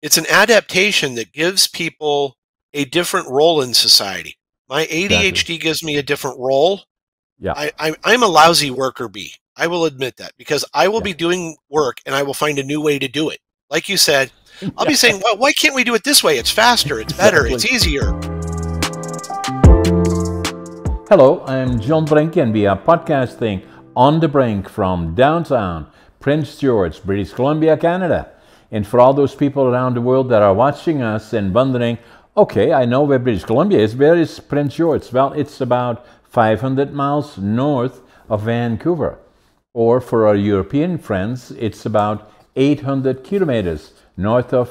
It's an adaptation that gives people a different role in society. My Exactly. ADHD gives me a different role. Yeah. I'm a lousy worker bee. I will admit that because I will Yeah. be doing work and I will find a new way to do it. Like you said, I'll be Yeah. saying, well, why can't we do it this way? It's faster, it's better, Exactly. it's easier. Hello, I'm John Brink, and we are podcasting on the Brink from downtown Prince George, British Columbia, Canada. And for all those people around the world that are watching us and wondering, okay, I know where British Columbia is. Where is Prince George? Well, it's about 500 miles north of Vancouver. Or for our European friends, it's about 800 kilometers north of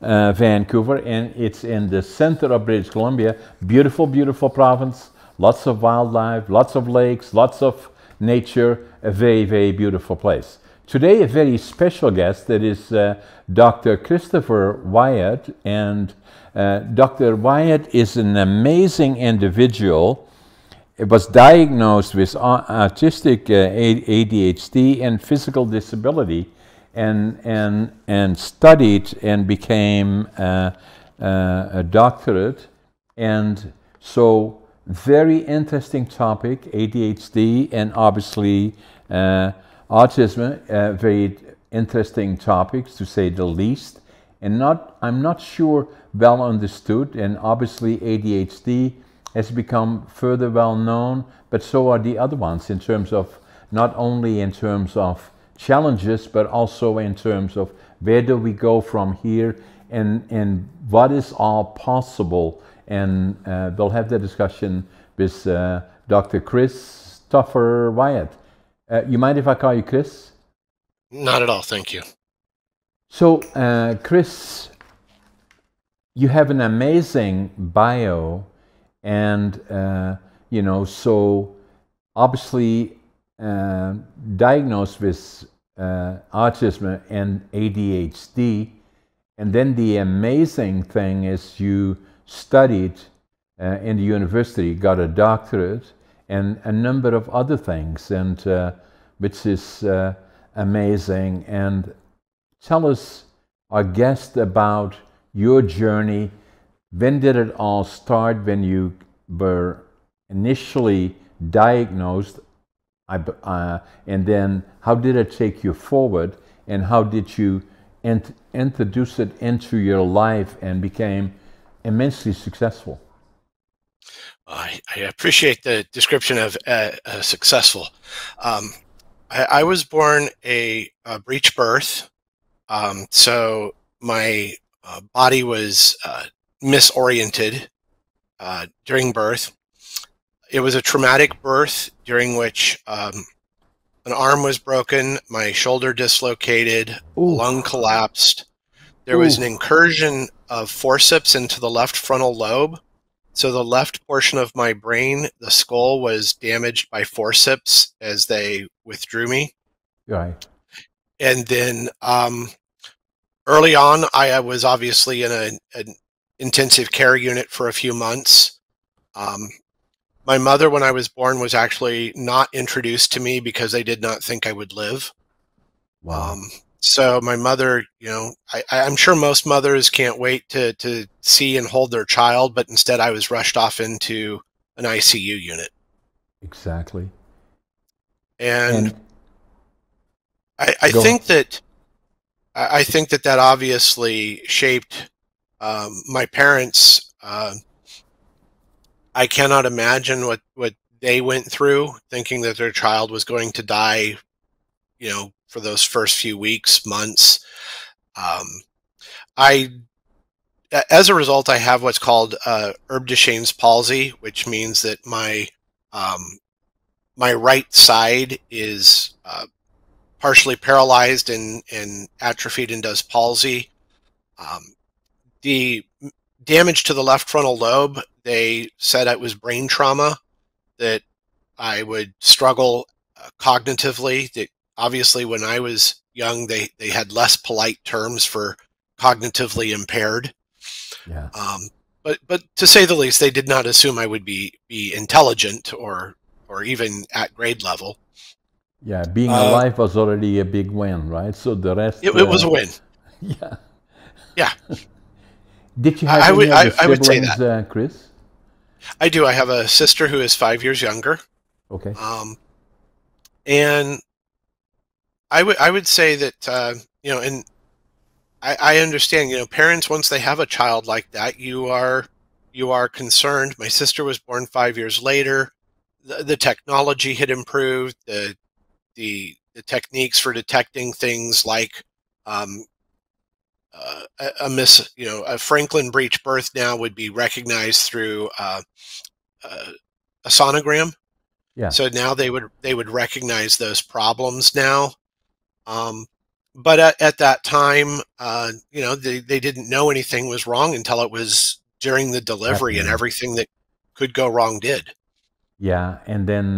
Vancouver, and it's in the center of British Columbia. Beautiful, beautiful province, lots of wildlife, lots of lakes, lots of nature, a very, very beautiful place. Today, a very special guest that is Dr. Christopher Wyatt, and Dr. Wyatt is an amazing individual. It was diagnosed with autistic ADHD and physical disability, and studied and became a doctorate. And so, very interesting topic, ADHD, and obviously autism, very interesting topics to say the least. And I'm not sure well understood, and obviously ADHD has become further well known, but so are the other ones in terms of, not only in terms of challenges, but also in terms of where do we go from here, and what is all possible. And we'll have the discussion with Dr. Christopher Wyatt. You mind if I call you Chris? Not at all, thank you. So, Chris, you have an amazing bio, and so obviously diagnosed with autism and ADHD. And then the amazing thing is you studied in the university, got a doctorate, and a number of other things, and which is amazing. And tell us, our guest, about your journey. When did it all start, when you were initially diagnosed? And then how did it take you forward, and how did you introduce it into your life and became immensely successful? I appreciate the description of successful. I was born a breech birth, so my body was misoriented during birth. It was a traumatic birth during which an arm was broken, my shoulder dislocated, a lung collapsed. There was an incursion of forceps into the left frontal lobe. So the left portion of my brain, the skull, was damaged by forceps as they withdrew me. Right. And then early on, I was obviously in an intensive care unit for a few months. My mother, when I was born, was actually not introduced to me because they did not think I would live. Wow. So my mother, I'm sure most mothers can't wait to see and hold their child, but instead I was rushed off into an ICU unit. Exactly. And I think that obviously shaped my parents. I cannot imagine what they went through, thinking that their child was going to die, for those first few weeks, months. As a result, I have what's called Herb Duchenne's palsy, which means that my right side is partially paralyzed and atrophied and does palsy. The damage to the left frontal lobe, they said it was brain trauma, that I would struggle cognitively. That obviously when I was young, they had less polite terms for cognitively impaired. Yeah. But to say the least, they did not assume I would be intelligent or even at grade level. Yeah, being alive was already a big win, right? So the rest... It was a win. Yeah. Yeah, Did you have any other I would say siblings, that. Chris? I do. I have a sister who is 5 years younger. Okay. Um, and I would say that, and I understand, parents, once they have a child like that, you are concerned. My sister was born 5 years later. The technology had improved. The techniques for detecting things like um, a Franklin breech birth now would be recognized through uh, a sonogram. Yeah. So now they would recognize those problems now. Um, but at that time, they didn't know anything was wrong until it was during the delivery, and Happening. everything that could go wrong did. Yeah, and then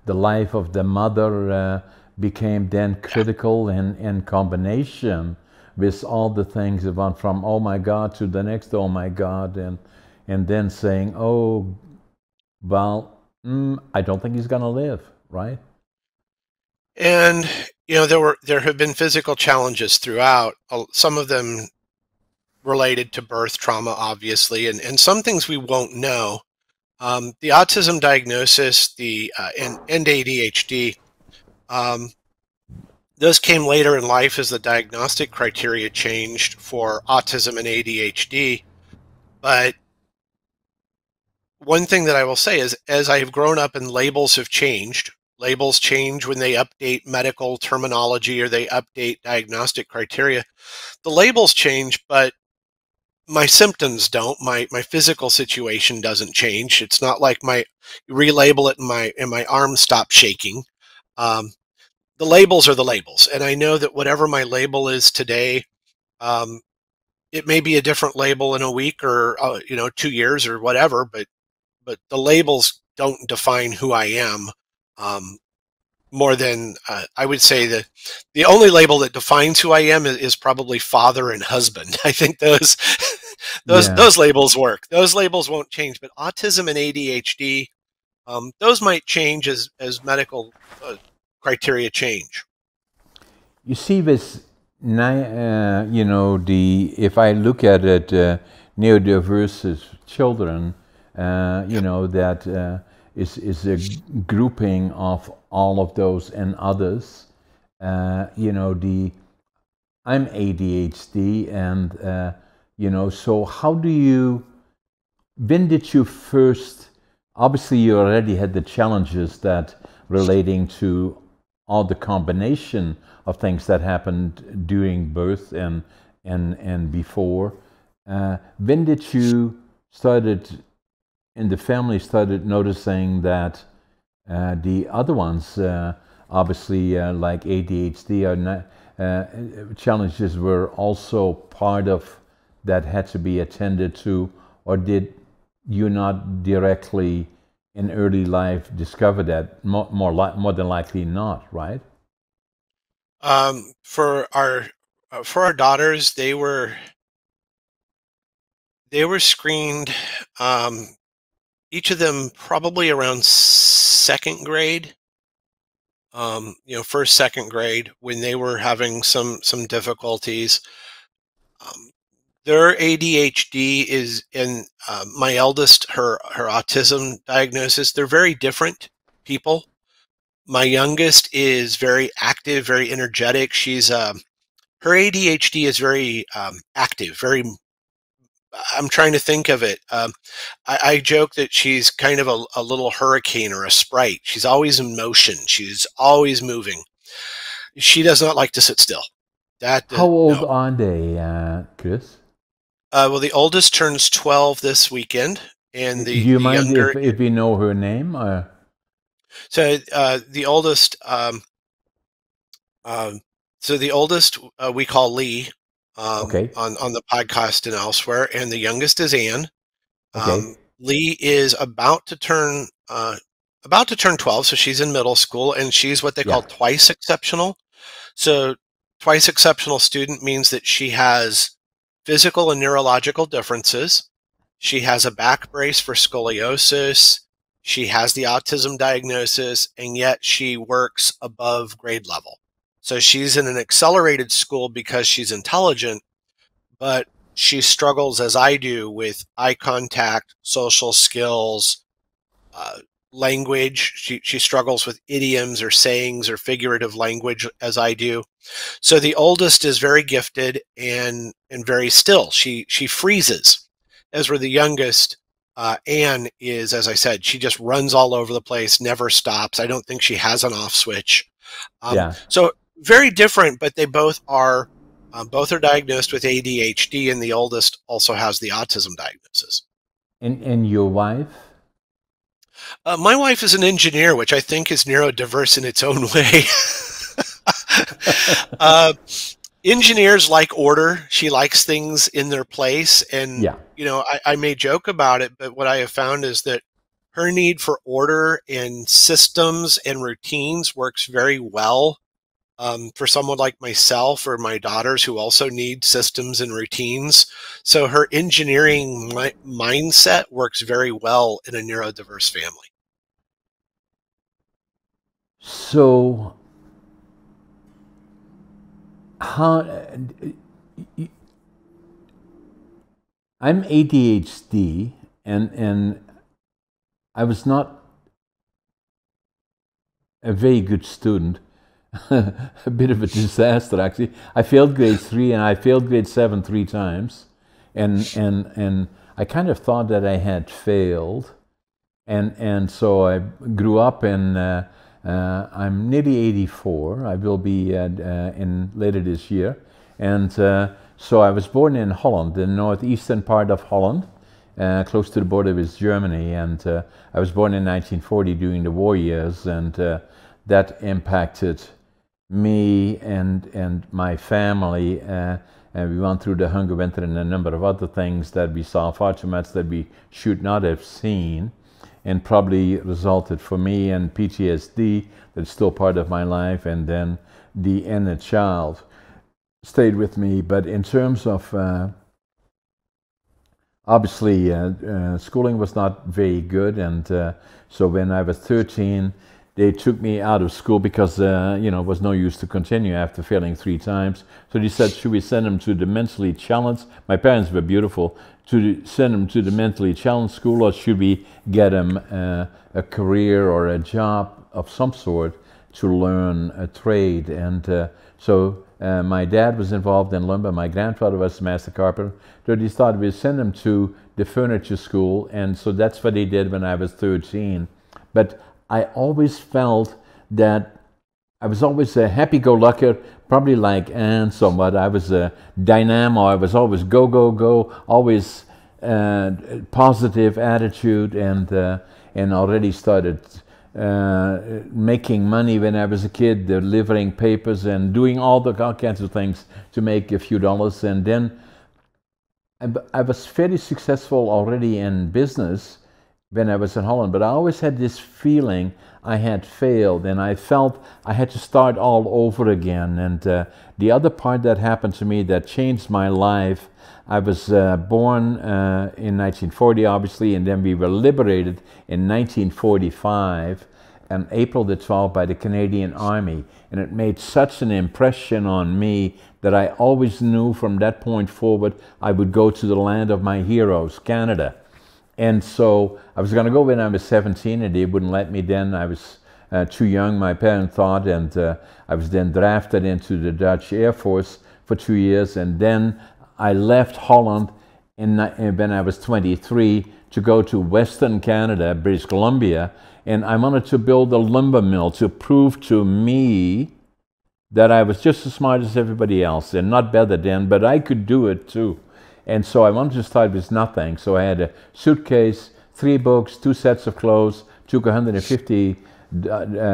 the life of the mother became then Yeah. critical in combination with all the things that went from oh my God to the next oh my God, and then saying oh well I don't think he's gonna live, right? And there have been physical challenges throughout. Some of them related to birth trauma, obviously, and some things we won't know. The autism diagnosis, and ADHD, um, those came later in life as the diagnostic criteria changed for autism and ADHD. But one thing that I will say is, as I have grown up and labels have changed, labels change when they update medical terminology or they update diagnostic criteria. The labels change, but my symptoms don't. My physical situation doesn't change. It's not like my relabel it and my arm stops shaking. Um, the labels are the labels, and I know that whatever my label is today, um, it may be a different label in a week or 2 years or whatever, but the labels don't define who I am. Um, More than I would say that the only label that defines who I am is probably father and husband. I think those Yeah. those labels work. Those labels won't change. But autism and ADHD, those might change as medical criteria change. You see this, the if I look at it, neurodiverse children, Yeah. that is a grouping of all of those and others. The I'm ADHD, and so how do you? When did you first? Obviously, you already had the challenges that relating to all the combination of things that happened during birth and before. When did you started in the family started noticing that the other ones, obviously like ADHD, or not, challenges were also part of that had to be attended to, or did you not directly in early life discover that? More than likely not, right? For our daughters, they were screened. Each of them probably around second grade. First, second grade, when they were having some difficulties. Um, their ADHD is in my eldest, her autism diagnosis. They're very different people. My youngest is very active, very energetic. Her ADHD is very active, very. I'm trying to think of it. I joke that she's kind of a little hurricane or a sprite. She's always in motion. She's always moving. She does not like to sit still. That How old no. are they, Chris? Well, the oldest turns 12 this weekend, and Do the you the mind younger. if we know her name? So the oldest. Um, so the oldest we call Lee, Okay, on the podcast and elsewhere, and the youngest is Anne. okay, Lee is about to turn 12, so she's in middle school, and she's what they call yeah. twice exceptional. So twice exceptional student means that she has physical and neurological differences. She has a back brace for scoliosis. She has the autism diagnosis, and yet she works above grade level. So she's in an accelerated school because she's intelligent, but she struggles, as I do, with eye contact, social skills, uh, language. She struggles with idioms or sayings or figurative language, as I do. So the oldest is very gifted and very still. She freezes. As for the youngest, Anne is, as I said, she just runs all over the place, never stops. I don't think she has an off switch. Yeah. So very different, but they both are diagnosed with ADHD, and the oldest also has the autism diagnosis. And your wife? My wife is an engineer, which I think is neurodiverse in its own way. uh, Engineers like order. She likes things in their place. And, Yeah. I may joke about it, but what I have found is that her need for order and systems and routines works very well for someone like myself or my daughters who also need systems and routines. So her engineering mindset works very well in a neurodiverse family. So how I'm ADHD, and I was not a very good student. A bit of a disaster, actually. I failed grade 3 and I failed grade 7 3 times, and I kind of thought that I had failed, and so I grew up, and I'm nearly 84. I will be in later this year, and so I was born in Holland, the northeastern part of Holland, close to the border with Germany, and I was born in 1940 during the war years, and that impacted me and my family, and we went through the hunger winter and a number of other things that we saw far too much that we should not have seen, and probably resulted for me in PTSD that's still part of my life, and then the inner child stayed with me. But in terms of obviously schooling was not very good, and so when I was 13 they took me out of school because it was no use to continue after failing 3 times. So they said, should we send him to the mentally challenged? My parents were beautiful. To send him to the mentally challenged school, or should we get him a career or a job of some sort to learn a trade? And so my dad was involved in lumber. My grandfather was a master carpenter. So they thought we'd send him to the furniture school, and so that's what they did when I was 13. But I always felt that I was always a happy-go-lucky, probably like Anne somewhat. I was a dynamo. I was always go, go, go, always positive attitude, and already started making money when I was a kid, delivering papers and doing all kinds of things to make a few dollars. And then I was fairly successful already in business when I was in Holland, but I always had this feeling I had failed, and I felt I had to start all over again. And the other part that happened to me that changed my life, I was born in 1940, obviously, and then we were liberated in 1945, on April the 12th, by the Canadian Army. And it made such an impression on me that I always knew from that point forward I would go to the land of my heroes, Canada. And so I was going to go when I was 17, and they wouldn't let me then. I was too young, my parents thought, and I was then drafted into the Dutch Air Force for 2 years, and then I left Holland when I was 23 to go to Western Canada, British Columbia, and I wanted to build a lumber mill to prove to me that I was just as smart as everybody else, and not better than, but I could do it too. And so I wanted to start with nothing. So I had a suitcase, 3 books, 2 sets of clothes, took 150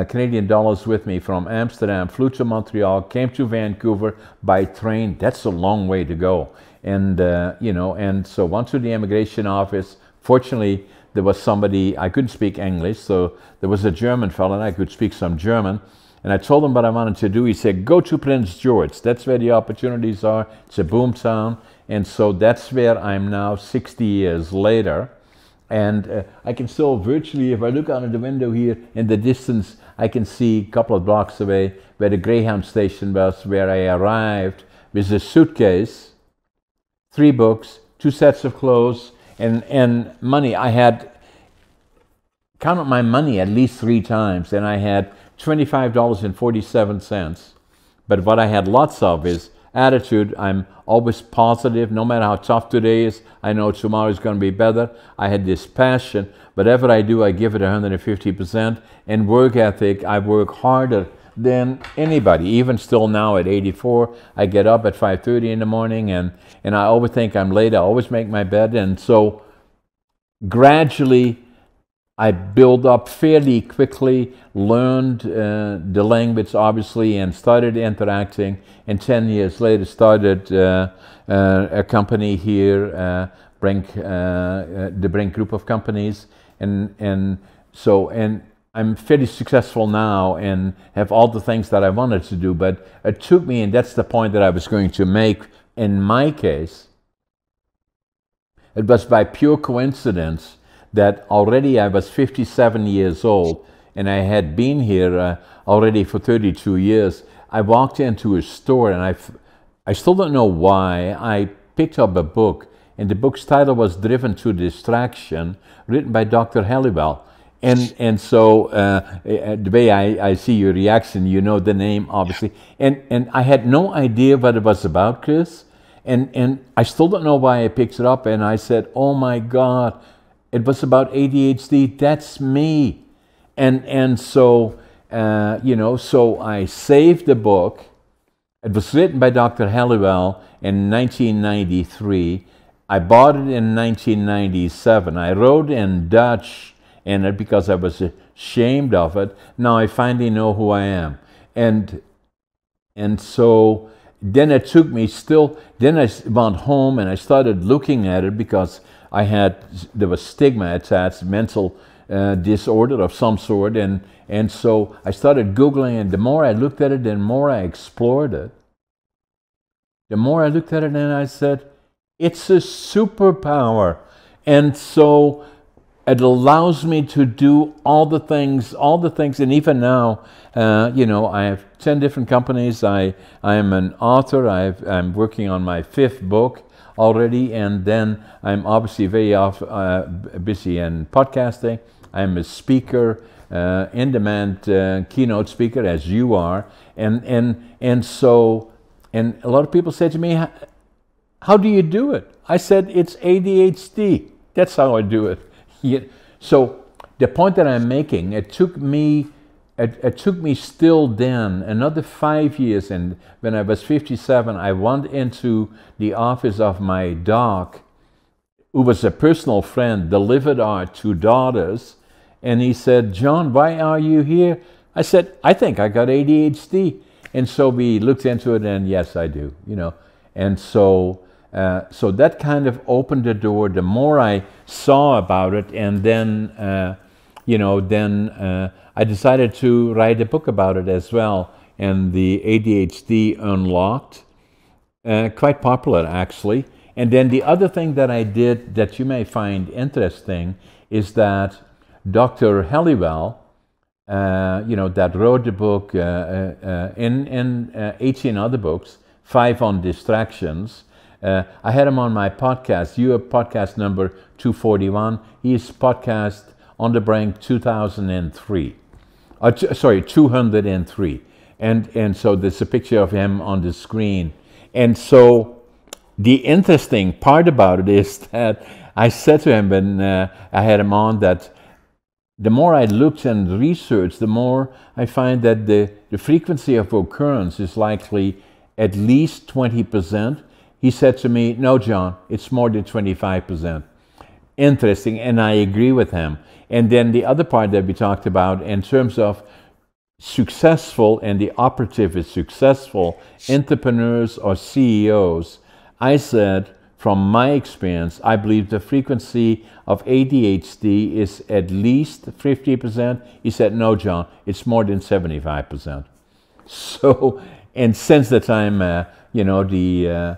Canadian dollars with me from Amsterdam, flew to Montreal, came to Vancouver by train. That's a long way to go. And, and so went to the immigration office. Fortunately, there was somebody, I couldn't speak English, so there was a German fellow, and I could speak some German. And I told him what I wanted to do. He said, go to Prince George. That's where the opportunities are. It's a boom town. And so that's where I'm now 60 years later. And I can still virtually, if I look out of the window here in the distance, I can see a couple of blocks away where the Greyhound station was, where I arrived with a suitcase 3 books, 2 sets of clothes, and money. I had counted my money at least 3 times, and I had $25.47. But what I had lots of is attitude. I'm always positive, no matter how tough today is. I know tomorrow is going to be better. I had this passion. Whatever I do, I give it 150%. And work ethic, I work harder than anybody. Even still now at 84, I get up at 5:30 in the morning, and I always think I'm late. I always make my bed. And so gradually, I built up fairly quickly, learned the language, obviously, and started interacting. And 10 years later, started a company here, Brink, the Brink group of companies. And I'm fairly successful now and have all the things that I wanted to do. But it took me, and that's the point that I was going to make in my case, it was by pure coincidence that already I was 57 years old, and I had been here already for 32 years. I walked into a store, and I still don't know why, I picked up a book, and the book's title was Driven to Distraction, written by Dr. Halliwell. And so the way I see your reaction, you know the name, obviously. And I had no idea what it was about, Chris. And I still don't know why I picked it up, and I said, oh my God, it was about ADHD. That's me. And so, you know, so I saved the book. It was written by Dr. Halliwell in 1993. I bought it in 1997. I wrote in Dutch in it because I was ashamed of it. Now I finally know who I am. And so then it took me then I went home and I started looking at it because there was stigma attached, mental disorder of some sort, and so I started Googling, and the more I looked at it, the more I explored it. The more I looked at it, and I said, it's a superpower. And so it allows me to do all the things, and even now, you know, I have 10 different companies. I am an author. I'm working on my 5th book already, and then I'm obviously very busy in podcasting. I'm a speaker, in-demand keynote speaker, as you are, and so a lot of people say to me, how do you do it? I said, it's ADHD. That's how I do it. So the point that I'm making, it took me still then another 5 years, and when I was 57, I went into the office of my doc, who was a personal friend, delivered our 2 daughters, and he said, John, why are you here? I said, I think I got ADHD. And so we looked into it, and yes, I do, you know. And so so that kind of opened the door. The more I saw about it, and then, you know, I decided to write a book about it as well, and the ADHD Unlocked, quite popular actually. And then the other thing that I did that you may find interesting is that Dr. Halliwell, you know, that wrote the book in 18 other books, 5 on distractions. I had him on my podcast. You have podcast number 241. He's podcast on the Brink 2003. Sorry, 203. And so there's a picture of him on the screen. And so the interesting part about it is that I said to him when I had him on that the more I looked and researched, the more I find that the frequency of occurrence is likely at least 20%. He said to me, no, John, it's more than 25%. Interesting, and I agree with him. And then the other part that we talked about in terms of successful, and the operative is successful entrepreneurs or CEOs, I said, from my experience, I believe the frequency of ADHD is at least 50%. He said, no, John, it's more than 75%. So, and since the time, you know,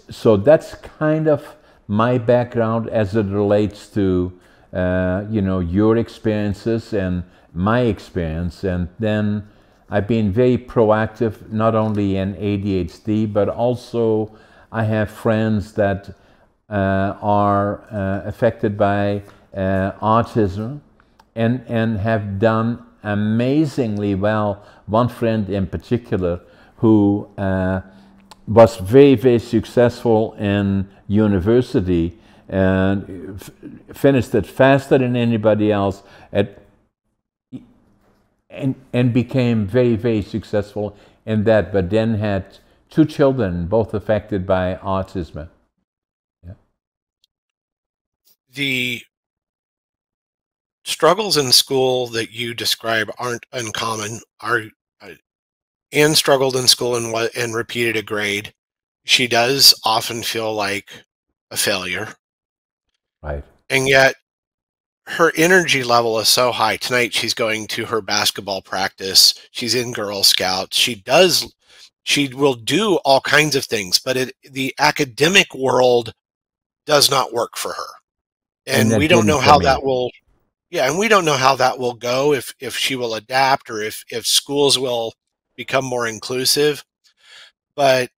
so that's kind of my background as it relates to, you know, your experiences and my experience. And then I've been very proactive, not only in ADHD, but also I have friends that are affected by autism and have done amazingly well. One friend in particular who was very, very successful in university and finished it faster than anybody else and became very, very successful in that, but then had 2 children, both affected by autism. Yeah. The struggles in school that you describe aren't uncommon. Anne struggled in school and repeated a grade. She does often feel like a failure. Right. And yet her energy level is so high. Tonight she's going to her basketball practice. She's in Girl Scouts. She will do all kinds of things, but the academic world does not work for her. And we don't know how that will, and we don't know how that will go, if she will adapt or if schools will become more inclusive. But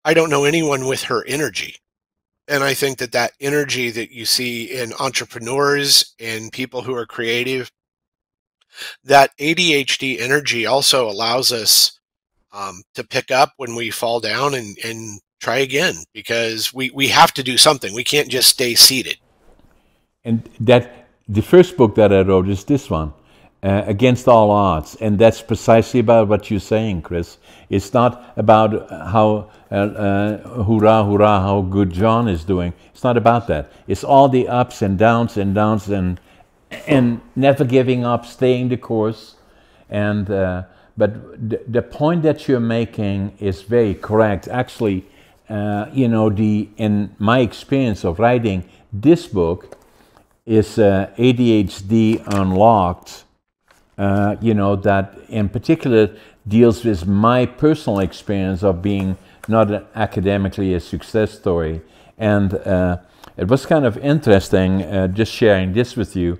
I don't know anyone with her energy. And I think that energy that you see in entrepreneurs and people who are creative, that ADHD energy also allows us to pick up when we fall down and try again, because we have to do something. We can't just stay seated. And that the first book that I wrote is this one, Against All Odds, and that's precisely about what you're saying, Chris. It's not about how hurrah, hurrah, how good John is doing. It's not about that. It's all the ups and downs and never giving up, staying the course. And but the point that you're making is very correct. Actually, in my experience of writing this book is ADHD Unlocked. That in particular deals with my personal experience of being not academically a success story. And it was kind of interesting just sharing this with you.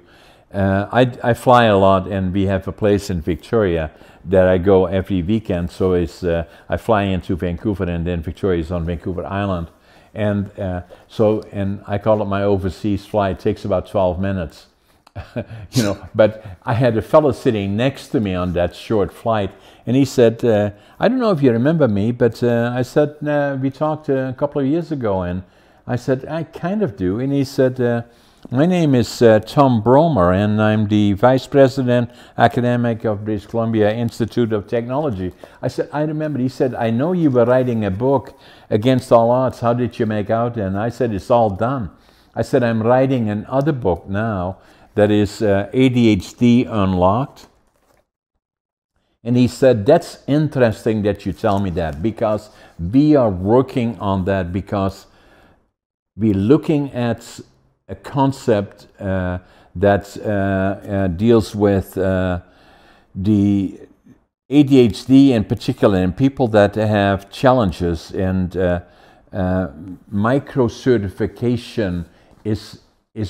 I fly a lot, and we have a place in Victoria that I go every weekend. So I fly into Vancouver, and then Victoria is on Vancouver Island. And and I call it my overseas flight. It takes about 12 minutes. But I had a fellow sitting next to me on that short flight, and he said, I don't know if you remember me, but I said, we talked a couple of years ago, and I said, I kind of do. And he said, my name is Tom Bromer, and I'm the Vice President Academic of British Columbia Institute of Technology. I said, I remember. He said, I know you were writing a book, Against All Odds. How did you make out? And I said, it's all done. I said, I'm writing another book now that is ADHD Unlocked. And he said, that's interesting that you tell me that, because we are working on that, because we're looking at a concept that deals with the ADHD in particular, and people that have challenges, and micro-certification is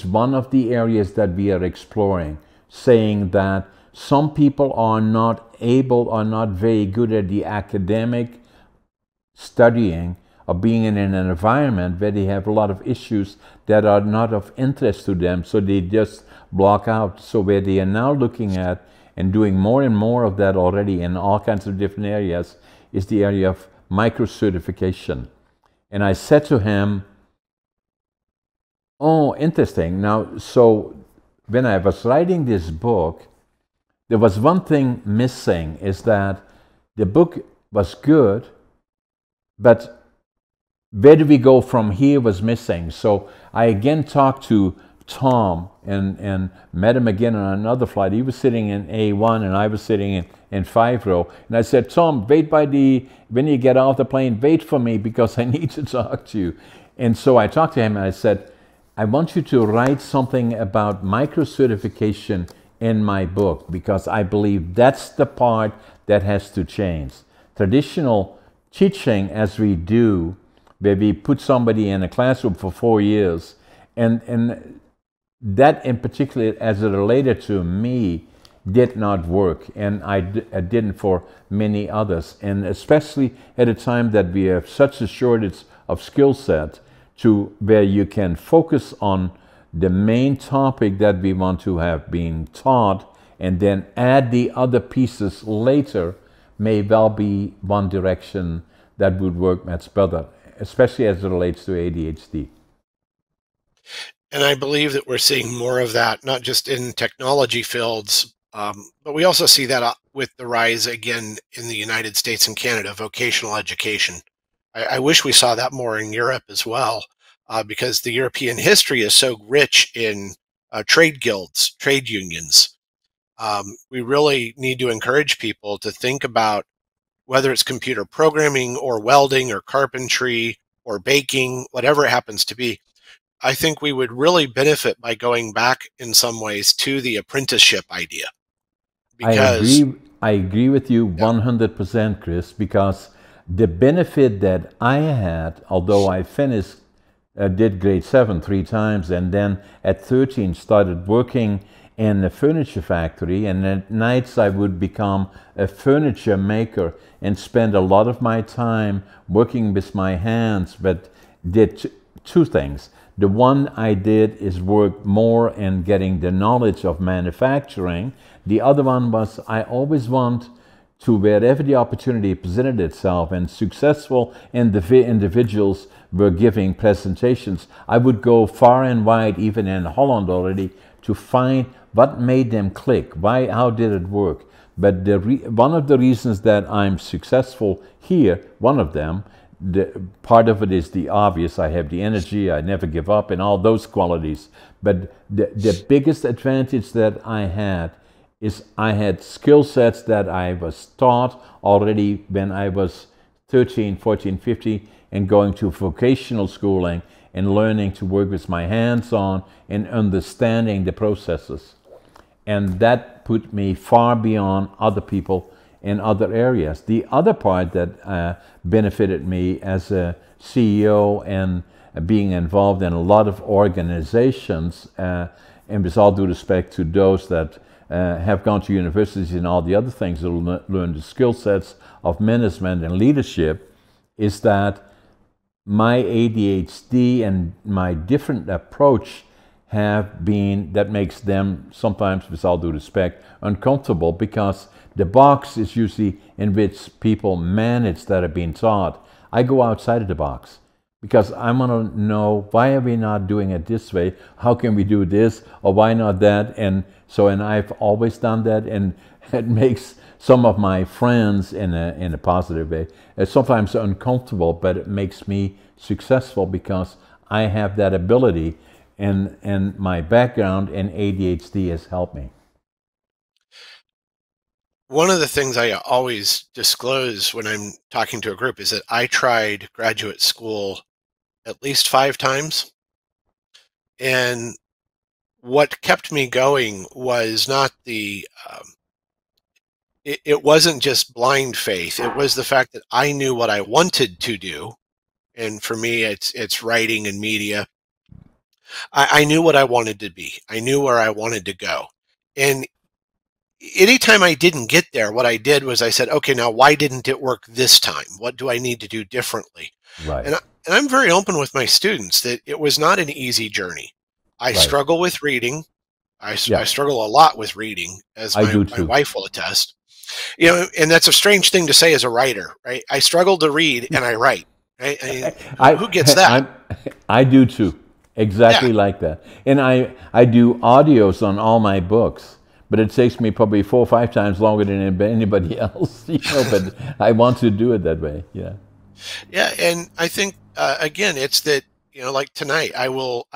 one of the areas that we are exploring, saying that some people are not able or not very good at the academic studying, or being in an environment where they have a lot of issues that are not of interest to them, so they just block out. So where they are now looking at and doing more and more of that already in all kinds of different areas is the area of micro-certification. And I said to him, oh, interesting. Now, so when I was writing this book, there was one thing missing, is that the book was good, but where do we go from here was missing. So I again talked to Tom and met him again on another flight. He was sitting in A1 and I was sitting in 5 row. And I said, Tom, wait when you get off the plane, wait for me, because I need to talk to you. And so I talked to him and I said, I want you to write something about micro-certification in my book, because I believe that's the part that has to change. Traditional teaching, as we do, where we put somebody in a classroom for 4 years, and that in particular, as it related to me, did not work, and I didn't for many others, and especially at a time that we have such a shortage of skill set to where you can focus on the main topic that we want to have been taught and then add the other pieces later may well be one direction that would work much better, especially as it relates to ADHD. And I believe that we're seeing more of that, not just in technology fields, but we also see that with the rise again in the United States and Canada, vocational education. I wish we saw that more in Europe as well, because the European history is so rich in trade guilds, trade unions. We really need to encourage people to think about whether it's computer programming or welding or carpentry or baking, whatever it happens to be. I think we would really benefit by going back in some ways to the apprenticeship idea I because, agree. I agree with you yeah, 100%, Chris, because the benefit that I had, although I finished, did grade 7 3 times, and then at 13 started working in a furniture factory, and at nights I would become a furniture maker and spend a lot of my time working with my hands, but did two things. The one I did is work more in getting the knowledge of manufacturing. The other one was I always want to, wherever the opportunity presented itself and successful individuals were giving presentations, I would go far and wide, even in Holland already, to find what made them click, why, how did it work. But one of the reasons that I'm successful here, one of them, part of it is the obvious. I have the energy, I never give up, and all those qualities. But the biggest advantage that I had is I had skill sets that I was taught already when I was 13, 14, 15, and going to vocational schooling and learning to work with my hands on and understanding the processes. And that put me far beyond other people in other areas. The other part that benefited me as a CEO and being involved in a lot of organizations, and with all due respect to those that have gone to universities and all the other things to learn the skill sets of management and leadership, is that my ADHD and my different approach have been, that makes them sometimes, with all due respect, uncomfortable, because the box is usually in which people manage that are being taught. I go outside of the box because I want to know, why are we not doing it this way? How can we do this? Or why not that? And so, and I've always done that, and it makes some of my friends in a positive way sometimes uncomfortable, but it makes me successful because I have that ability, and my background in ADHD has helped me. one of the things I always disclose when I'm talking to a group is that I tried graduate school at least 5 times. And what kept me going was not it wasn't just blind faith. It was the fact that I knew what I wanted to do. And for me, it's writing and media. I knew what I wanted to be. I knew where I wanted to go. And anytime I didn't get there, what I did was I said, okay, now why didn't it work this time? What do I need to do differently? Right, And I'm very open with my students that it was not an easy journey. I right. struggle with reading. I Yeah, struggle a lot with reading, as I do my too. wife will attest. You know, and that's a strange thing to say as a writer, right? I struggle to read and I write, right? I mean, I, who gets that? I'm, I do too. Yeah, Exactly like that. And I do audios on all my books, but it takes me probably 4 or 5 times longer than anybody else, but I want to do it that way. Yeah. yeah, and I think again, it's that like tonight, I will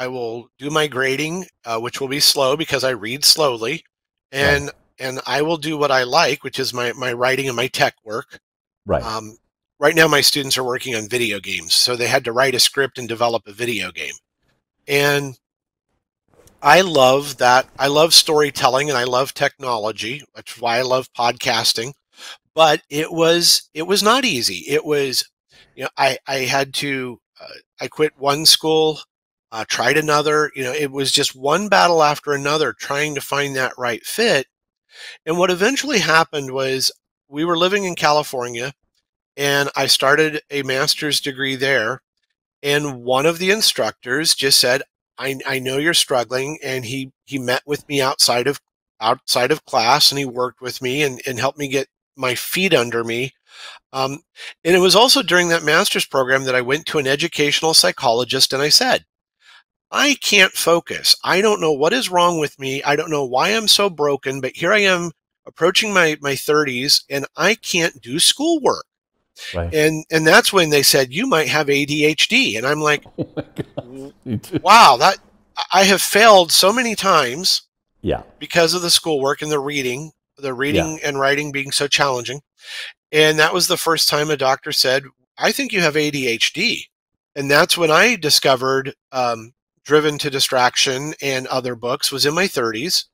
do my grading, which will be slow because I read slowly, Right. and I will do what I like, which is my writing and my tech work. Right. Um, right now, my students are working on video games, so they had to write a script and develop a video game, and I love that. I love storytelling and I love technology. That's why I love podcasting. But it was not easy. It was, I had to I quit one school, tried another. It was just one battle after another trying to find that right fit. And what eventually happened was we were living in California, and I started a master's degree there. And one of the instructors just said, I know you're struggling. And he met with me outside of class, and he worked with me and helped me get my feet under me. And it was also during that master's program that I went to an educational psychologist and I said, I can't focus. I don't know what is wrong with me. I don't know why I'm so broken, but here I am approaching my 30s and I can't do schoolwork. Right. And that's when they said, you might have ADHD. And I'm like, Oh my God. Me too. wow, that I have failed so many times Yeah. because of the schoolwork and the Yeah. reading and writing being so challenging. And that was the first time a doctor said, I think you have ADHD. And that's when I discovered Driven to Distraction and other books, was in my 30s.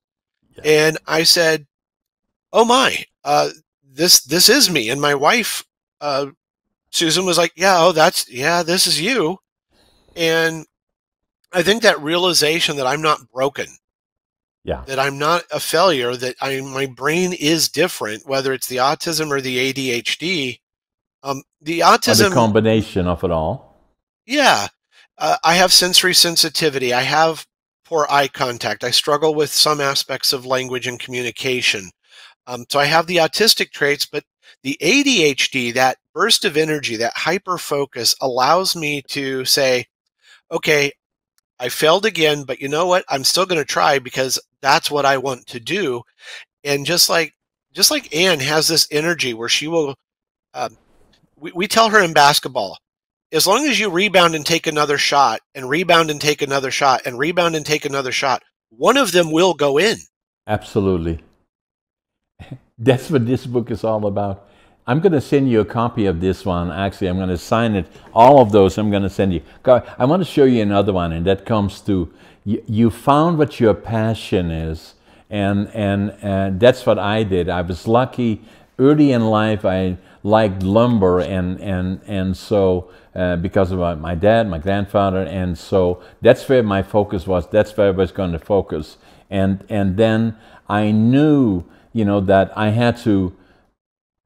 Yeah. And I said, oh my, this is me. And my wife, Susan, was like, this is you. And I think that realization that I'm not broken, Yeah. that I'm not a failure, that my brain is different, whether it's the autism or the ADHD. The Or the autism, combination of it all. yeah, I have sensory sensitivity. I have poor eye contact. I struggle with some aspects of language and communication. So I have the autistic traits, but the ADHD, that burst of energy, that hyper focus, allows me to say, okay, I failed again, but you know what? I'm still going to try because that's what I want to do. And just like Anne has this energy where she will, we tell her in basketball, as long as you rebound and take another shot and rebound and take another shot and rebound and take another shot, one of them will go in. Absolutely. That's what this book is all about. I'm going to send you a copy of this one. Actually, I'm going to sign it. All of those I'm going to send you. I want to show you another one, and that comes to you found what your passion is, and that's what I did. I was lucky early in life. I liked lumber, and so because of my dad, my grandfather, and so that's where my focus was. That's where I was going to focus, and then I knew, that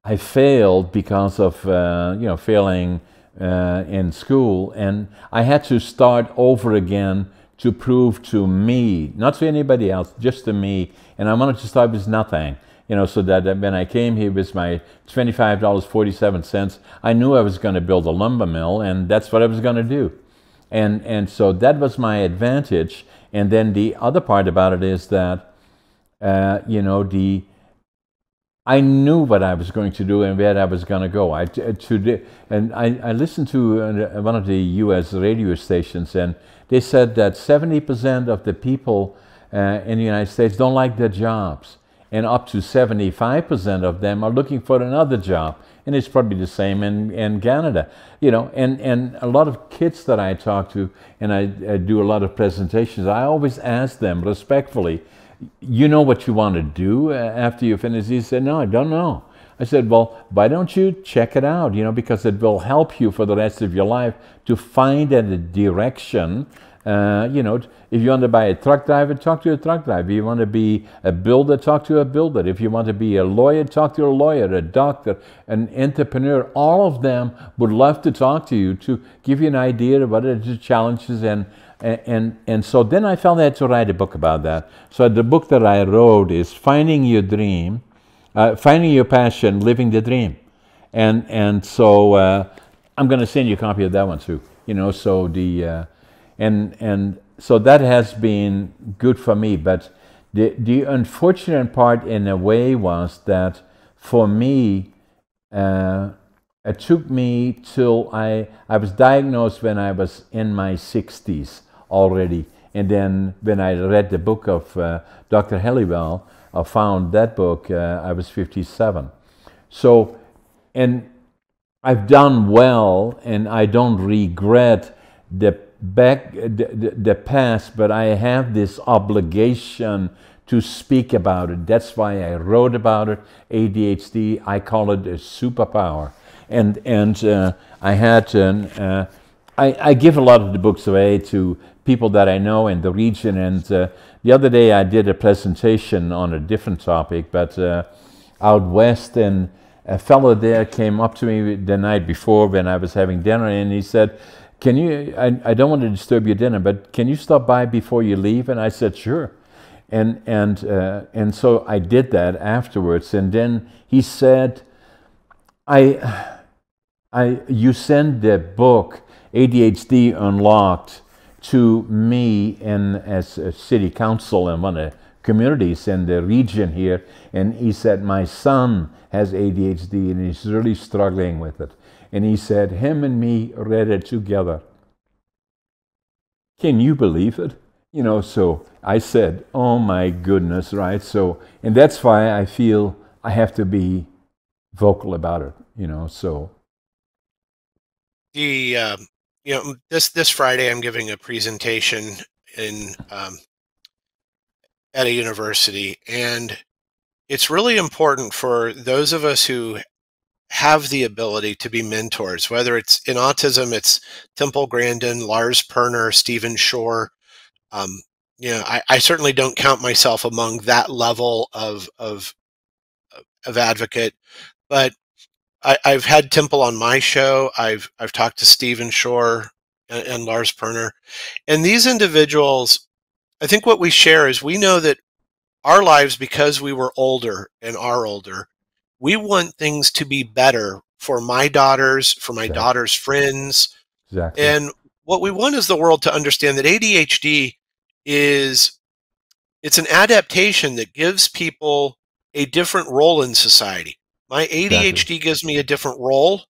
I failed because of failing in school, and I had to start over again to prove to me, not to anybody else, just to me. And I wanted to start with nothing, so that when I came here with my $25.47, I knew I was going to build a lumber mill, and that's what I was going to do. And so that was my advantage. And then the other part about it is that I knew what I was going to do and where I was going to go. I listened to one of the U.S. radio stations, and they said that 70% of the people in the United States don't like their jobs, and up to 75% of them are looking for another job. And it's probably the same in Canada, and a lot of kids that I talk to, and I do a lot of presentations, I always ask them respectfully, you know what you want to do after you finish? He said, no, I don't know. I said, well, why don't you check it out, because it will help you for the rest of your life to find a direction. If you want to buy a truck driver, talk to a truck driver. If you want to be a builder, talk to a builder. If you want to be a lawyer, talk to a lawyer, a doctor, an entrepreneur. All of them would love to talk to you to give you an idea of what are the challenges. And so then I felt I had to write a book about that. So the book that I wrote is Finding Your Dream, Finding Your Passion, Living the Dream. And so I'm going to send you a copy of that one too. So so that has been good for me. But the unfortunate part in a way was that for me, it took me till I was diagnosed when I was in my 60s already. And then when I read the book of Dr. Halliwell, I found that book, I was 57. So, and I've done well, and I don't regret the past, but I have this obligation to speak about it. That's why I wrote about it. ADHD, I call it a superpower. And I had I give a lot of the books away to people that I know in the region. And the other day I did a presentation on a different topic, but out west, and a fellow there came up to me the night before when I was having dinner, and he said, can you, I don't want to disturb your dinner, but can you stop by before you leave? And I said, sure. And so I did that afterwards. And then he said, you send the book ADHD Unlocked to me and as a city council in one of the communities in the region here, and he said my son has ADHD and he's really struggling with it. And he said him and me read it together. Can you believe it? You know, so I said, oh my goodness, right? So, and that's why I feel I have to be vocal about it, you know, so. The this Friday I'm giving a presentation in at a university, and it's really important for those of us who have the ability to be mentors, whether it's in autism, it's Temple Grandin, Lars Perner, Stephen Shore. I certainly don't count myself among that level of advocate, but I've had Temple on my show. I've talked to Stephen Shore and Lars Perner, and these individuals. I think what we share is we know that our lives, because we were older and are older, we want things to be better for my daughters, for my daughter's friends. Exactly. And what we want is the world to understand that ADHD it's an adaptation that gives people a different role in society. My ADHD gives me a different role.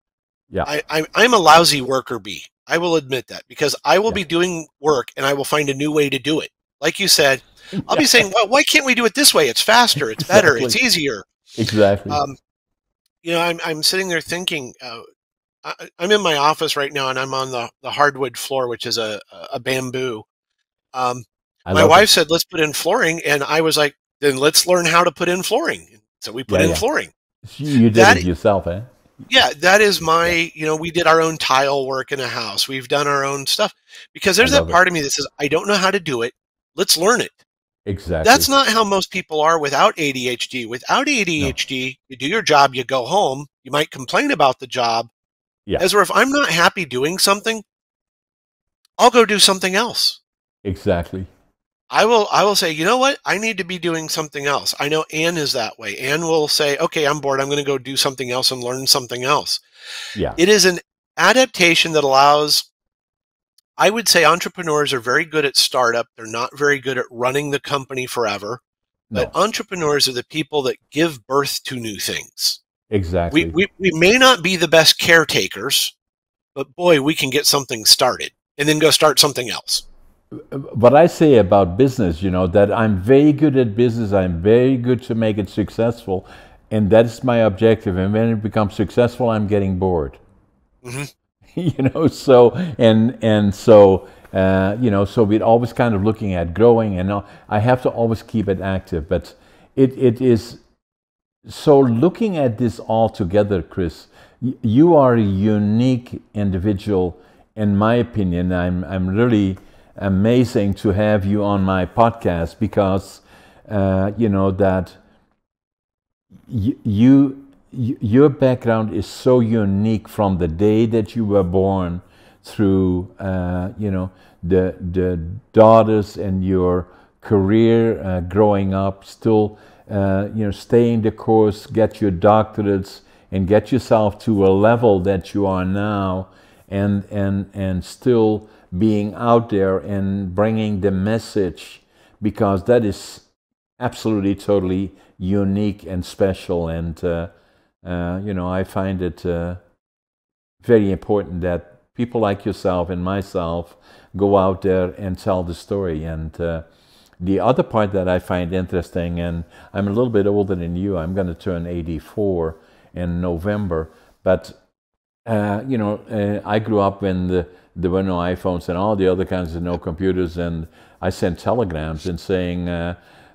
Yeah. I'm a lousy worker bee. I will admit that, because I will be doing work and I will find a new way to do it. Like you said, I'll be saying, well, why can't we do it this way? It's faster, it's better, it's easier. Exactly. I'm sitting there thinking, I'm in my office right now and I'm on the hardwood floor, which is a bamboo. My wife said, let's put in flooring. And I was like, then let's learn how to put in flooring. So we put in flooring. You did it yourself, eh? Yeah, that is my, we did our own tile work in a house. We've done our own stuff, because there's that part of me that says, I don't know how to do it. Let's learn it. Exactly. That's not how most people are without ADHD. Without ADHD, you do your job, you go home, you might complain about the job. As where if I'm not happy doing something, I'll go do something else. Exactly. I will say, you know what? I need to be doing something else. I know Anne is that way. Anne will say, okay, I'm bored. I'm going to go do something else and learn something else. Yeah. It is an adaptation that allows, I would say entrepreneurs are very good at startup. They're not very good at running the company forever. But entrepreneurs are the people that give birth to new things. Exactly. We may not be the best caretakers, but boy, we can get something started and then go start something else. What I say about business, that I'm very good at business, I'm very good to make it successful, and that's my objective. And when it becomes successful, I'm getting bored. Mm-hmm. So we're always kind of looking at growing, and I have to always keep it active. But it is so looking at this all together, Chris. You are a unique individual, in my opinion. I'm really amazing to have you on my podcast, because that your background is so unique from the day that you were born through the daughters and your career growing up, still staying the course, get your doctorates, and get yourself to a level that you are now, and still being out there and bringing the message, because that is absolutely totally unique and special. And I find it very important that people like yourself and myself go out there and tell the story. And the other part that I find interesting, and I'm a little bit older than you, I'm going to turn 84 in November, but I grew up when there were no iPhones and all the other kinds of no computers, and I sent telegrams and saying,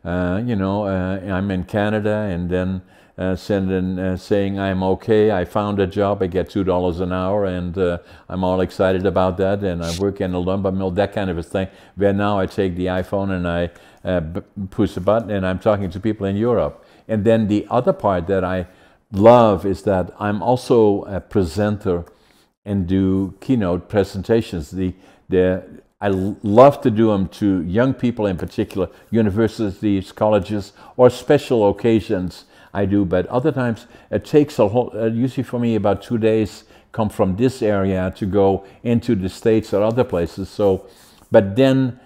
I'm in Canada, and then saying I'm okay, I found a job, I get $2 an hour, and I'm all excited about that, and I work in a lumber mill, that kind of a thing. Where now I take the iPhone and I push a button, and I'm talking to people in Europe. And then the other part that I love is that I'm also a presenter and do keynote presentations. The I love to do them to young people in particular, universities, colleges, or special occasions. I do, but other times it takes a whole. Usually for me, about 2 days. Come from this area to go into the States or other places. So, but then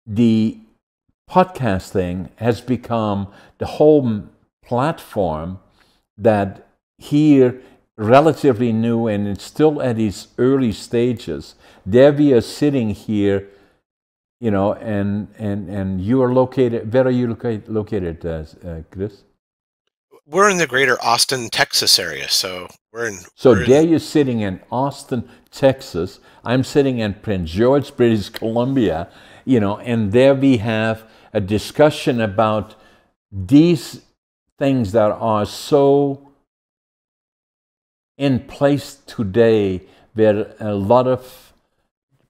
the podcasting has become the whole platform that here relatively new, and it's still at its early stages. There we are sitting here, and you are located. Where are you located, Chris? We're in the greater Austin, Texas area, so So there you're sitting in Austin, Texas. I'm sitting in Prince George, British Columbia, and there we have a discussion about these things that are so in place today, where a lot of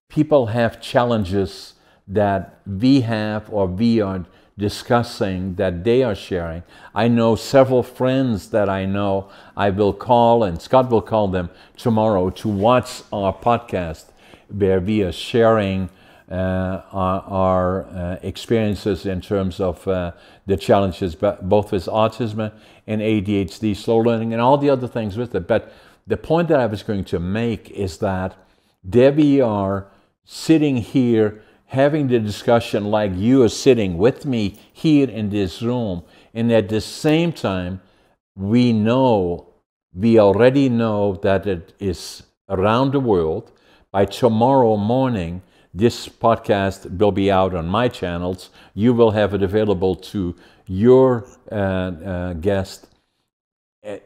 people have challenges that we have or we are discussing that they are sharing. I know several friends that I will call, and Scott will call them tomorrow to watch our podcast where we are sharing our experiences in terms of the challenges both with autism and ADHD, slow learning, and all the other things with it. But the point that I was going to make is that there we are sitting here having the discussion like you are sitting with me here in this room, and at the same time we already know that it is around the world. By tomorrow morning this podcast will be out on my channels. You will have it available to your guest.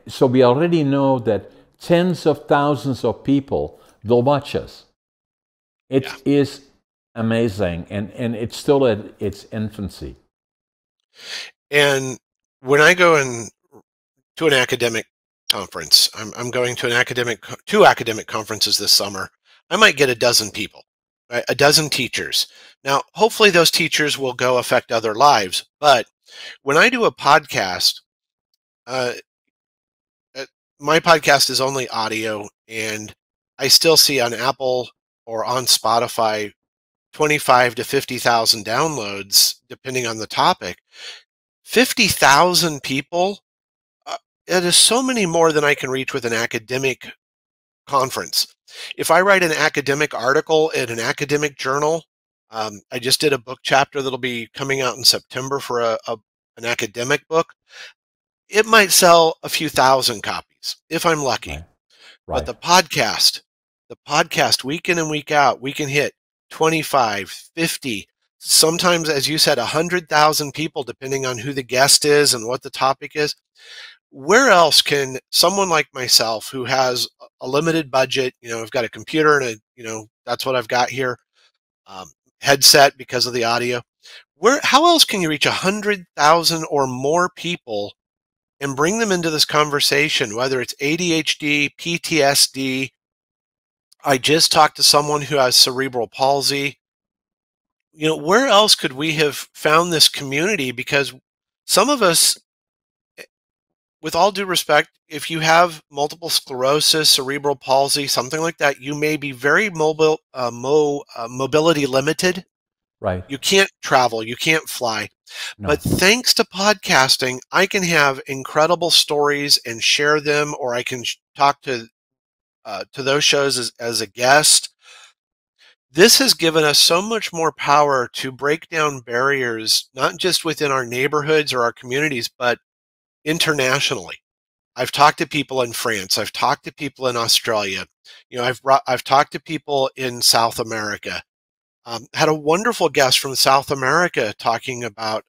So we already know that tens of thousands of people will watch us. It is amazing, and it's still at its infancy. And when I go to an academic conference, I'm going to two academic conferences this summer. I might get a dozen people, right? A dozen teachers. Now, hopefully those teachers will go affect other lives. But when I do a podcast, my podcast is only audio, and I still see on Apple or on Spotify 25 to 50,000 downloads, depending on the topic. 50,000 people, it is so many more than I can reach with an academic conference. If I write an academic article in an academic journal, I just did a book chapter that'll be coming out in September for an academic book. It might sell a few thousand copies if I'm lucky. Right. But the podcast week in and week out, we can hit 25, 50, sometimes, as you said, 100,000 people, depending on who the guest is and what the topic is. Where else can someone like myself, who has a limited budget, I've got a computer and that's what I've got here, headset because of the audio. How else can you reach 100,000 or more people and bring them into this conversation, whether it's ADHD, PTSD? I just talked to someone who has cerebral palsy. Where else could we have found this community? Because some of us, with all due respect, if you have multiple sclerosis, cerebral palsy, something like that, you may be very mobility limited. Right. You can't travel, you can't fly. No. But thanks to podcasting, I can have incredible stories and share them, or I can talk to those shows as a guest. This has given us so much more power to break down barriers, not just within our neighborhoods or our communities, but internationally. I've talked to people in France. I've talked to people in Australia. I've talked to people in South America. Had a wonderful guest from South America talking about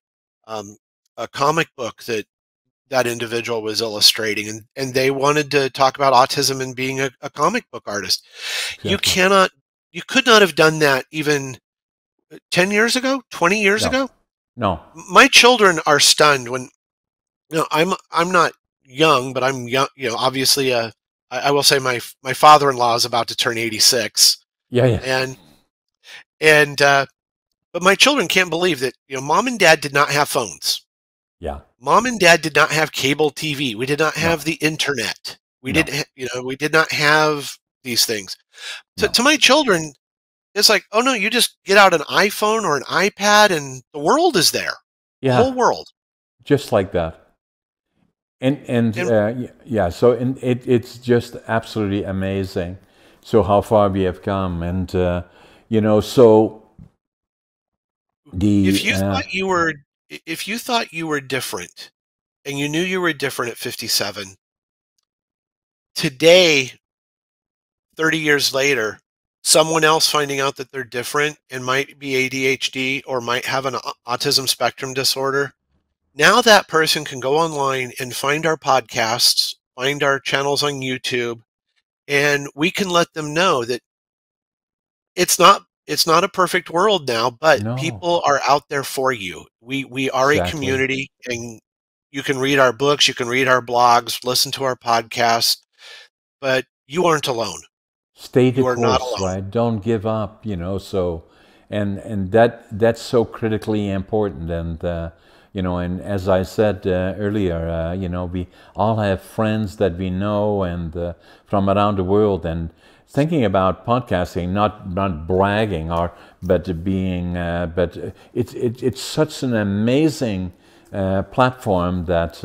a comic book that individual was illustrating, and they wanted to talk about autism and being a comic book artist. Exactly. You could not have done that even 10 years ago, 20 years ago. No. My children are stunned when, I'm not young, but I'm young, obviously, I will say my father-in-law is about to turn 86. Yeah. But my children can't believe that, mom and dad did not have phones. Yeah. Mom and dad did not have cable TV. We did not have the internet. We No. didn't, we did not have these things. No. To my children, it's like, oh no, you just get out an iPhone or an iPad and the world is there, the Yeah, whole world. just like that. And And yeah, so it's just absolutely amazing. So how far we have come, and so if the you thought you were, if you thought you were different and you knew you were different at 57, today, 30 years later, someone else finding out that they're different and might be ADHD or might have an autism spectrum disorder. Now that person can go online and find our podcasts, find our channels on YouTube, and we can let them know that it's not a perfect world now, but no, people are out there for you. We are a exactly. community, and you can read our books, you can read our blogs, listen to our podcasts, but you aren't alone. Stay the You are not course, alone. right? Don't give up, so and that's so critically important. And and as I said earlier, we all have friends that we know and from around the world. And thinking about podcasting, not bragging or but being but it's such an amazing platform that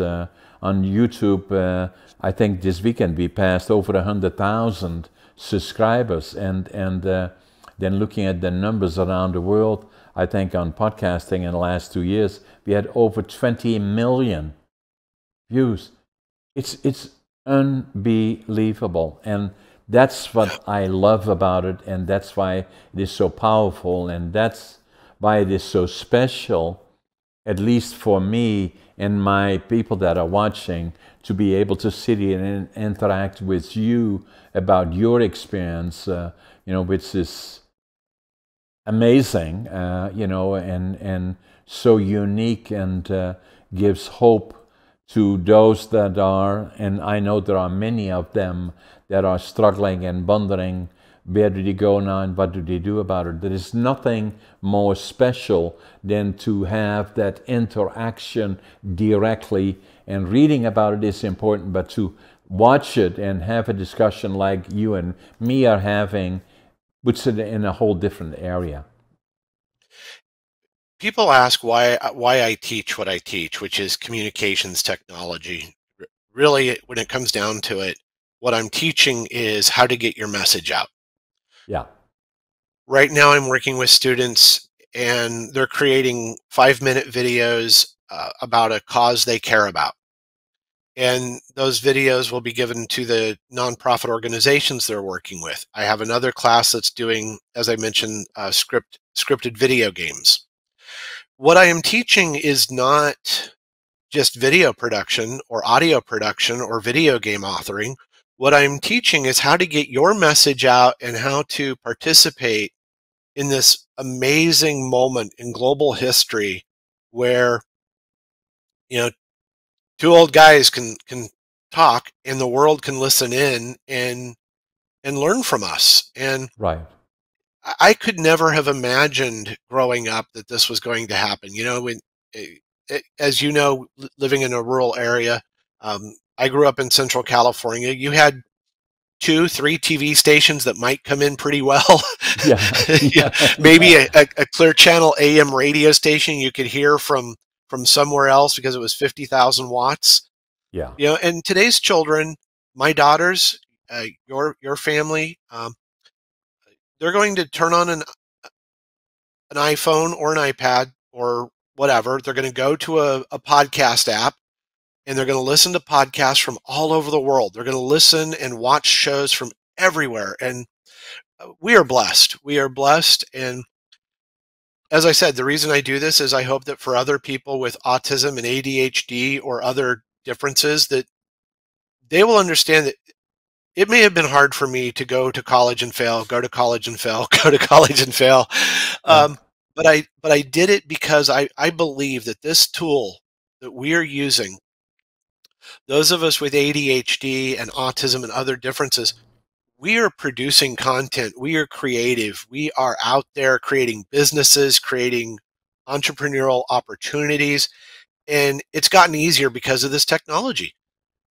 on YouTube, I think this weekend we passed over 100,000 subscribers, and then looking at the numbers around the world, I think on podcasting in the last 2 years we had over 20 million views. It's unbelievable, and that's Yeah. what I love about it, and that's why it is so powerful, and that's why it is so special, at least for me and my people that are watching, to be able to sit here and interact with you about your experience, which is amazing, and so unique, and gives hope to those that are, and I know there are many of them that are struggling and wondering where do they go now and what do they do about it. There is nothing more special than to have that interaction directly, and reading about it is important, but to watch it and have a discussion like you and me are having puts it in a whole different area. People ask why I teach what I teach, which is communications technology. Really, when it comes down to it, what I'm teaching is how to get your message out. Yeah, Right now, I'm working with students, and they're creating 5-minute videos about a cause they care about. And those videos will be given to the nonprofit organizations they're working with. I have another class that's doing, as I mentioned, scripted video games. What I am teaching is not just video production or audio production or video game authoring. What I'm teaching is how to get your message out and how to participate in this amazing moment in global history where, you know, two old guys can talk and the world can listen in and learn from us. And right. I could never have imagined growing up that this was going to happen. When, as you know, living in a rural area, I grew up in Central California. You had two, three TV stations that might come in pretty well. Yeah, Yeah, yeah, maybe yeah, a clear channel AM radio station you could hear from somewhere else because it was 50,000 watts. yeah, And today's children, my daughters, your family, they're going to turn on an iPhone or an iPad or whatever. They're going to go to a podcast app and they're going to listen to podcasts from all over the world. They're going to listen and watch shows from everywhere. And we are blessed. We are blessed. And as I said, the reason I do this is I hope that for other people with autism and ADHD or other differences, that they will understand that it may have been hard for me to go to college and fail, go to college and fail, go to college and fail. yeah, Um, but I did it because I believe that this tool that we are using, those of us with ADHD and autism and other differences, we are producing content. We are creative. We are out there creating businesses, creating entrepreneurial opportunities, and it's gotten easier because of this technology.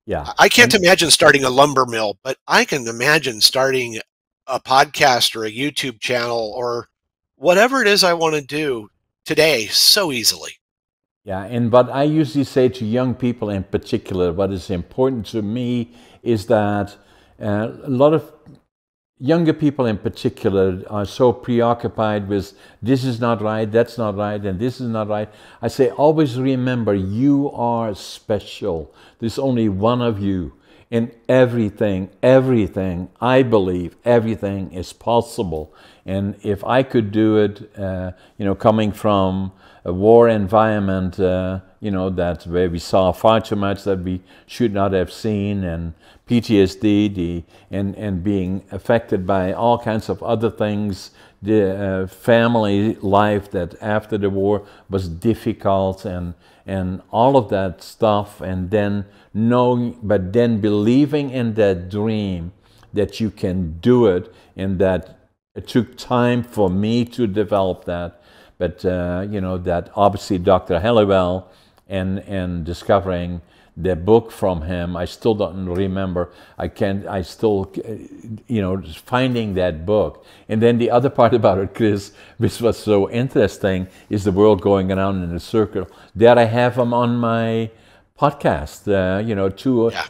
Yeah. I can't And imagine starting a lumber mill, but I can imagine starting a podcast or a YouTube channel or whatever it is I want to do today so easily. yeah, and what I usually say to young people in particular, what is important to me is that a lot of younger people in particular are so preoccupied with this is not right, that's not right, and this is not right. I say, always remember you are special. There's only one of you. And everything, I believe, everything is possible. And if I could do it, coming from a war environment, that where we saw far too much that we should not have seen, and PTSD, and being affected by all kinds of other things, the family life that after the war was difficult, and all of that stuff, and then knowing, but then believing in that dream that you can do it, and that it took time for me to develop that. But that obviously Dr. Halliwell and discovering the book from him, I still don't remember. I still, finding that book. And then the other part about it, Chris, which was so interesting, is the world going around in a circle. There I have him on my podcast, Yeah.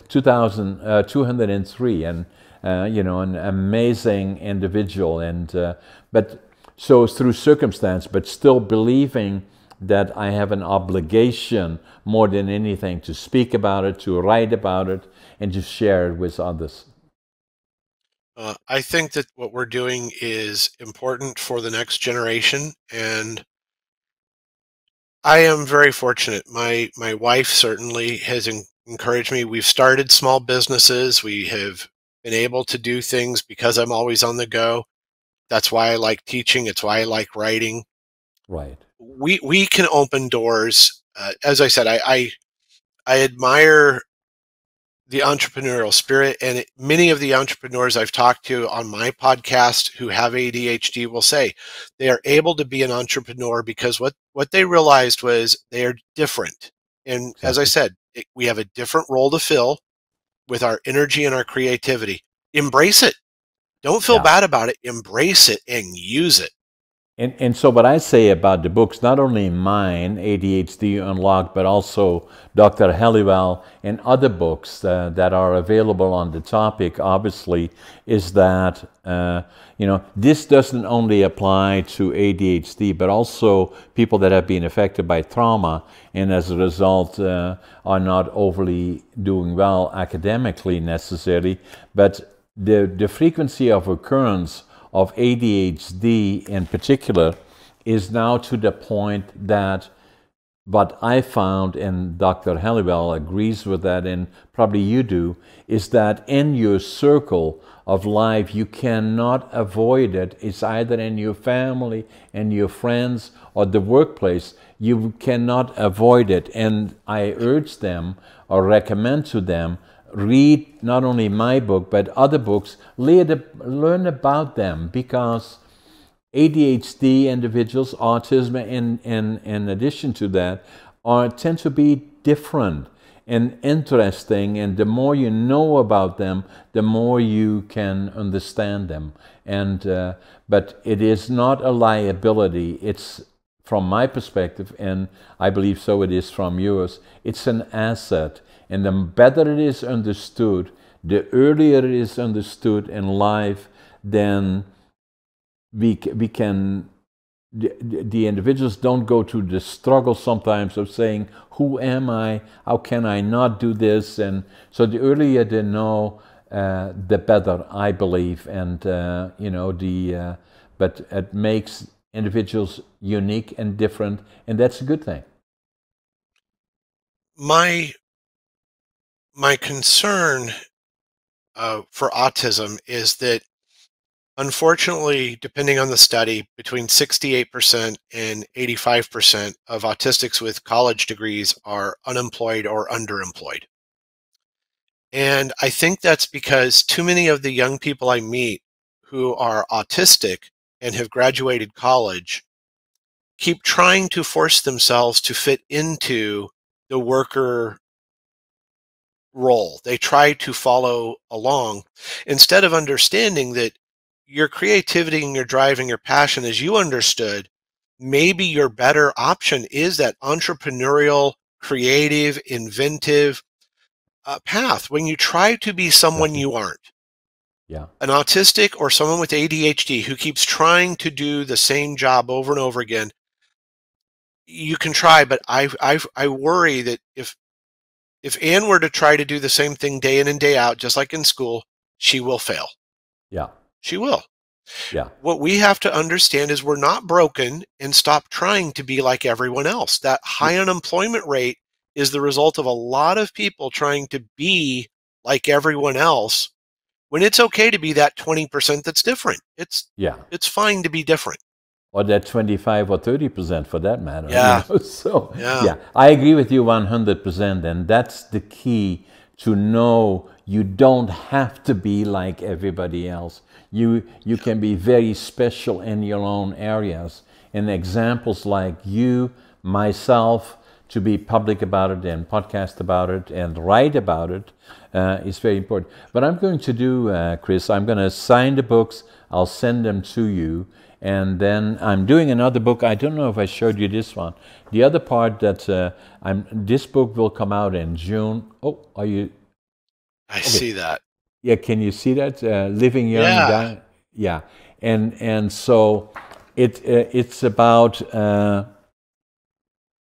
203, and an amazing individual, and but so through circumstance, but still believing that I have an obligation more than anything to speak about it, to write about it, and to share it with others. I think that what we're doing is important for the next generation, and I am very fortunate. My wife certainly has encouraged me. We've started small businesses. We have been able to do things because I'm always on the go. That's why I like teaching. It's why I like writing. Right. We can open doors. As I said, I admire the entrepreneurial spirit, and many of the entrepreneurs I've talked to on my podcast who have ADHD will say they are able to be an entrepreneur because what they realized was they are different. And as I Exactly. said, we have a different role to fill with our energy and our creativity. Embrace it. Don't feel Yeah. bad about it. Embrace it and use it. And so what I say about the books, not only mine, ADHD Unlocked, but also Dr. Halliwell and other books that are available on the topic, obviously, is that, this doesn't only apply to ADHD, but also people that have been affected by trauma and as a result are not overly doing well academically necessarily, but the frequency of occurrence of ADHD in particular is now to the point that what I found, and Dr. Halliwell agrees with that, and probably you do, is that in your circle of life, you cannot avoid it. It's either in your family and your friends or the workplace. You cannot avoid it. And I urge them or recommend to them, read not only my book, but other books, learn about them, because ADHD individuals, autism, in addition to that, tend to be different and interesting. And the more you know about them, the more you can understand them. And but it is not a liability. It's, from my perspective, and I believe so it is from yours, it's an asset. And the better it is understood, the earlier it is understood in life, then we can, the individuals don't go through the struggle sometimes of saying, who am I? How can I not do this? And so the earlier they know, the better, I believe. And, but it makes individuals unique and different, and that's a good thing. My my concern for autism is that, unfortunately, depending on the study, between 68% and 85% of autistics with college degrees are unemployed or underemployed. And I think that's because too many of the young people I meet who are autistic and have graduated college keep trying to force themselves to fit into the worker role. They try to follow along instead of understanding that your creativity and your drive and your passion, as you understood, maybe your better option is that entrepreneurial, creative, inventive path. When you try to be someone Exactly. you aren't, Yeah. an autistic or someone with ADHD who keeps trying to do the same job over and over again, you can try, but I worry that if Anne were to try to do the same thing day in and day out, just like in school, she will fail. Yeah. She will. Yeah. What we have to understand is we're not broken and stop trying to be like everyone else. That Y- high unemployment rate is the result of a lot of people trying to be like everyone else when it's okay to be that 20% that's different. Yeah. It's fine to be different. Or that 25 or 30% for that matter, Yeah. So, Yeah. yeah, I agree with you 100%. And that's the key, to know you don't have to be like everybody else. You can be very special in your own areas. And examples like you, myself, to be public about it and podcast about it and write about it is very important. What I'm going to do, Chris, I'm going to sign the books. I'll send them to you. And then I'm doing another book. I don't know if I showed you this one. The other part that this book will come out in June. Oh, are you? I Okay. see that. Yeah, can you see that? Living Young, Yeah. Die. Yeah, and so it's about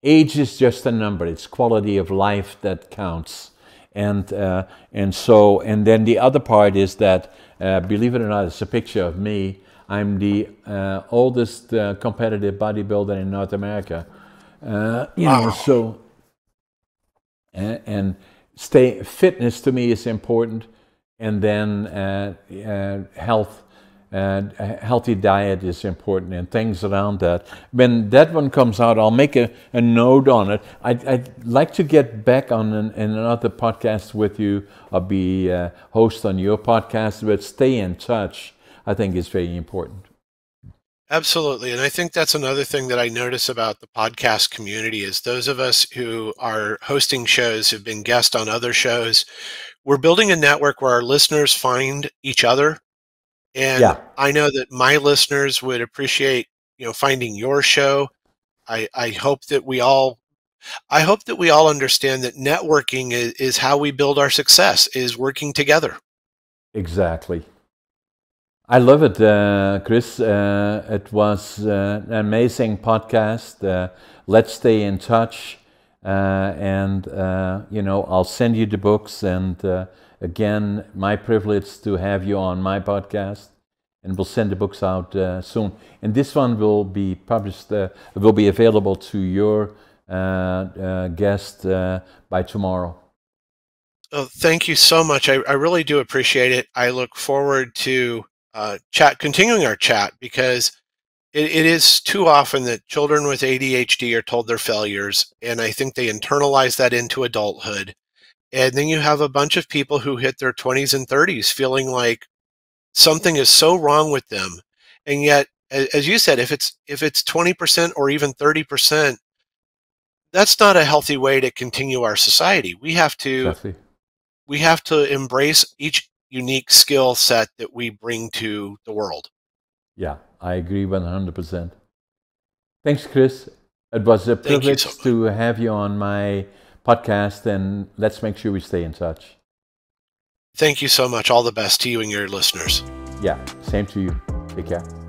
age is just a number. It's quality of life that counts, and then the other part is that believe it or not, it's a picture of me. I'm the oldest competitive bodybuilder in North America. Wow. So and stay fitness to me is important, and then health and a healthy diet is important, and things around that. When that one comes out, I'll make a note on it. I'd like to get back on another podcast with you. I'll be host on your podcast, but stay in touch. I think is very important. Absolutely. And I think that's another thing that I notice about the podcast community is those of us who are hosting shows, who've been guests on other shows, we're building a network where our listeners find each other. And Yeah, I know that my listeners would appreciate, finding your show. I hope that we all understand that networking is how we build our success, is working together. exactly. I love it, Chris. It was an amazing podcast. Let's stay in touch, and I'll send you the books. And again, my privilege to have you on my podcast, and we'll send the books out soon. And this one will be published, will be available to your guest by tomorrow. Oh, thank you so much. I really do appreciate it. I look forward to continuing our chat because it is too often that children with ADHD are told they're failures, and I think they internalize that into adulthood. And then you have a bunch of people who hit their 20s and 30s feeling like something is so wrong with them. And yet, as you said, if it's 20% or even 30%, that's not a healthy way to continue our society. Exactly. We have to embrace each unique skill set that we bring to the world. Yeah, I agree 100%. Thanks, Chris. It was a Thank you so privilege much. to have you on my podcast, and let's make sure we stay in touch. Thank you so much. All the best to you and your listeners. Yeah, same to you. Take care.